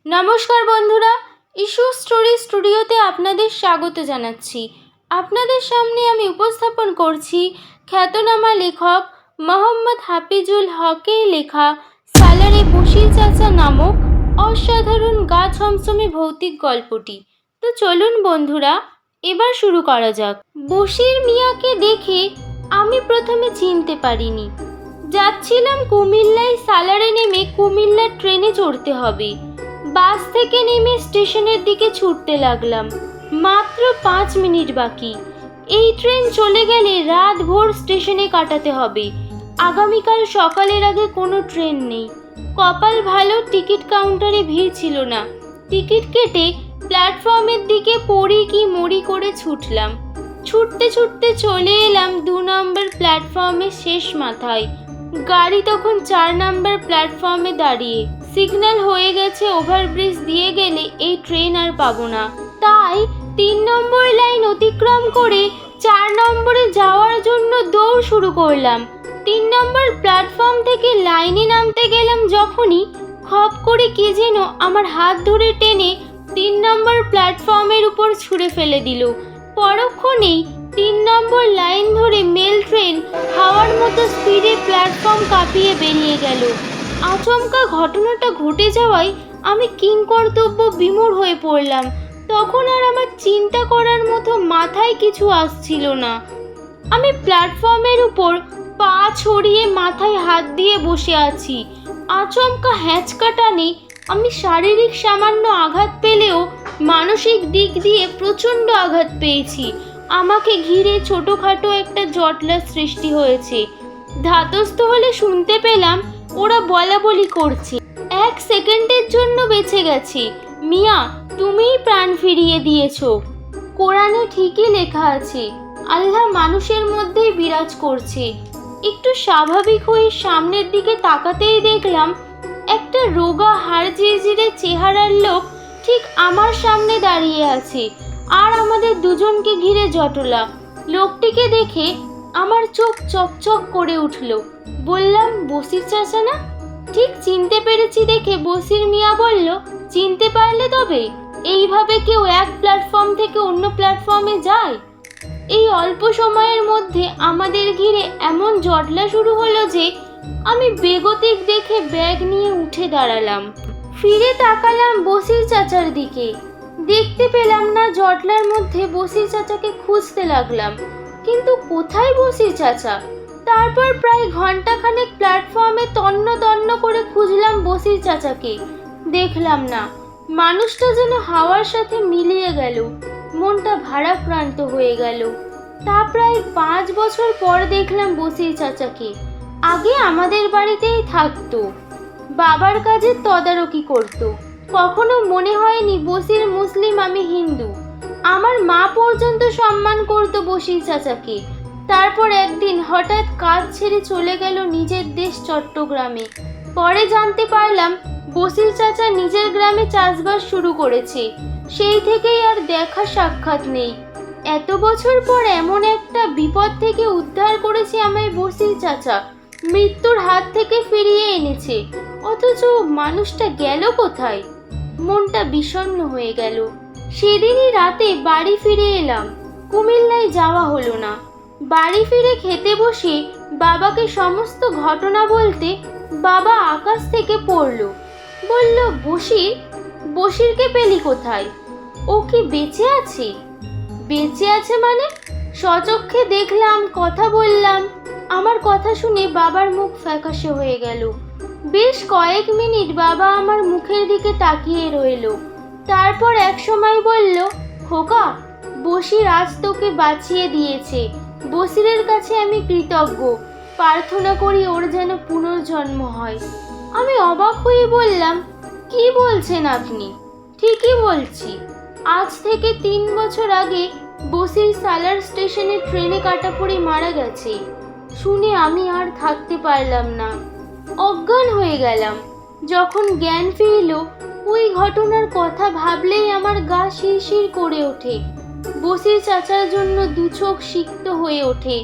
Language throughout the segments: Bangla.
নমস্কার বন্ধুরা, ইস্যু স্টোরি স্টুডিওতে আপনাদের স্বাগত জানাচ্ছি। আপনাদের সামনে আমি উপস্থাপন করছি খ্যাতনামা লেখক মোহাম্মদ হাফিজুল হকের লেখা সালারে বশির চাচা নামক অসাধারণ গা ছমছমে ভৌতিক গল্পটি। তো চলুন বন্ধুরা, এবার শুরু করা যাক। বশির মিয়াকে দেখে আমি প্রথমে চিনতে পারিনি। যাচ্ছিলাম কুমিল্লায়, সালারে নেমে কুমিল্লার ট্রেনে চড়তে হবে। বাস থেকে নেমে স্টেশনের দিকে ছুটতে লাগলাম। মাত্র 5 মিনিট বাকি। এই ট্রেন চলে গেলে রাত ভোর স্টেশনে কাটাতে হবে। আগামীকাল সকালের আগে কোনো ট্রেন নেই। কপাল ভালো, টিকিট কাউন্টারে ভিড় ছিল না। টিকিট কেটে প্ল্যাটফর্মের দিকে পড়ি কি মরি করে ছুটলাম। ছুটতে ছুটতে চলে এলাম 2 নম্বর প্ল্যাটফর্মের শেষ মাথায়। গাড়ি তখন 4 নম্বর প্ল্যাটফর্মে দাঁড়িয়ে। সিগন্যাল হয়ে গেছে, ওভারব্রিজ দিয়ে গেলে এই ট্রেন আর পাবো না। তাই 3 নম্বর লাইন অতিক্রম করে 4 নম্বরে যাওয়ার জন্য দৌড় শুরু করলাম। 3 নম্বর প্ল্যাটফর্ম থেকে লাইনে নামতে গেলাম যখনই, খপ করে কে যেন আমার হাত ধরে টেনে 3 নম্বর প্ল্যাটফর্মের উপর ছুঁড়ে ফেলে দিল। পরক্ষণেই 3 নম্বর লাইন ধরে মেল ট্রেন হাওয়ার মতো স্পিডে প্ল্যাটফর্ম কাঁপিয়ে বেরিয়ে গেল। আচমকা ঘটনাটা ঘটে যাওয়ায় আমি কিংকর্তব্য বিমূঢ় হয়ে পড়লাম। তখন আর আমার চিন্তা করার মতো মাথায় কিছু আসছিল না। আমি প্ল্যাটফর্মের উপর পা ছড়িয়ে মাথায় হাত দিয়ে বসে আছি। আচমকা হ্যাঁচকা টানে আমি শারীরিক সামান্য আঘাত পেলেও মানসিক দিক দিয়ে প্রচণ্ড আঘাত পেয়েছি। আমাকে ঘিরে ছোটোখাটো একটা জটলার সৃষ্টি হয়েছে। ধাতস্থ হলে শুনতে পেলাম ওরা বলা বলি করছে, 1 সেকেন্ডের জন্য বেঁচে গেছে, মিয়া তুমিই প্রাণ ফিরিয়ে দিয়েছো। কোরআনে ঠিকই লেখা আছে, আল্লাহ মানুষের মধ্যেই বিরাজ করছে। একটু স্বাভাবিক হয়ে সামনের দিকে তাকাতেই দেখলাম একটা রোগা হাড় জিরজিরে চেহারার লোক ঠিক আমার সামনে দাঁড়িয়ে আছে, আর আমাদের দুজনকে ঘিরে জটলা। লোকটিকে দেখে আমার চোখ চকচক করে উঠল। বললাম, বশির চাচা না? ঠিক চিনতে পেরেছি দেখে বশির মিয়া বলল, চিনতে পারলে তবে? এইভাবে কেউ এক প্ল্যাটফর্ম থেকে অন্য প্ল্যাটফর্মে যায়? এই অল্প সময়ের মধ্যে আমাদের ঘিরে এমন জটলা শুরু হলো যে আমি বেগতিক দেখে ব্যাগ নিয়ে উঠে দাঁড়ালাম। ফিরে তাকালাম বশির চাচার দিকে। দেখতে পেলাম না জটলার মধ্যে বশির চাচাকে খুঁজতে লাগলাম, কিন্তু কোথায় বশির চাচা? তারপর প্রায় ঘন্টাখানেক প্ল্যাটফর্মে তন্ন তন্ন করে খুঁজলাম বশির চাচাকে। দেখলাম না। মানুষটা যেন হাওয়ার সাথে মিলিয়ে গেল। মনটা ভারাক্রান্ত হয়ে গেল। তা প্রায় 5 বছর পর দেখলাম বশির চাচাকে। আগে আমাদের বাড়িতেই থাকতো, বাবার কাজের তদারকি করতো। কখনো মনে হয়নি বশির মুসলিম, আমি হিন্দু। আমার মা পর্যন্ত সম্মান করতো বশির চাচাকে। তারপর একদিন হঠাৎ কাজ ছেড়ে চলে গেল নিজের দেশ চট্টগ্রামে। পরে জানতে পারলাম বশির চাচা নিজের গ্রামে চাষবাস শুরু করেছে। সেই থেকেই আর দেখা সাক্ষাৎ নেই। এত বছর পর এমন একটা বিপদ থেকে উদ্ধার করেছে আমায় বশির চাচা, মৃত্যুর হাত থেকে ফিরিয়ে এনেছে। অথচ মানুষটা গেল কোথায়? মনটা বিষণ্ণ হয়ে গেল। সেদিনই রাতে বাড়ি ফিরে এলাম। কুমিল্লায় যাওয়া হলো না। বাড়ি ফিরে খেতে বসে বাবাকে সমস্ত ঘটনা বলতে বাবা আকাশ থেকে পড়ল। বলল, বশিরকে পেলি কোথায়? ও কি বেঁচে আছে? বেঁচে আছে মানে? সচক্ষে দেখলাম, কথা বললাম। আমার কথা শুনে বাবার মুখ ফ্যাকাশে হয়ে গেল। বেশ কয়েক মিনিট বাবা আমার মুখের দিকে তাকিয়ে রইল। তারপর এক সময় বলল, খোকা, বশির আজ তোকে বাঁচিয়ে দিয়েছে। বশিরের কাছে আমি কৃতজ্ঞ। প্রার্থনা করি ওর যেন পুনর্জন্ম হয়। আমি অবাক হয়ে বললাম, কি বলছেন আপনি? ঠিকই বলছি। আজ থেকে 3 বছর আগে বশির সালার স্টেশনে ট্রেনে কাটা পড়ে মারা গেছে। শুনে আমি আর থাকতে পারলাম না, অজ্ঞান হয়ে গেলাম। যখন জ্ঞান ফিরল, ওই ঘটনার কথা ভাবলেই আমার গা শিরশির করে ওঠে। বশির চাচার জন্য 2 চোখ সিক্ত হয়ে ওঠে।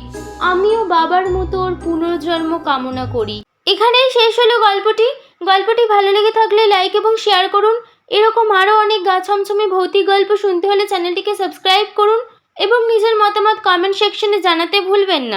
আমিও বাবার মতো ওর পুনর্জন্ম কামনা করি। এখানেই শেষ হলো গল্পটি। গল্পটি ভালো লেগে থাকলে লাইক এবং শেয়ার করুন। এরকম আরও অনেক গা ছমছমে ভৌতিক গল্প শুনতে হলে চ্যানেলটিকে সাবস্ক্রাইব করুন এবং নিজের মতামত কমেন্ট সেকশনে জানাতে ভুলবেন না।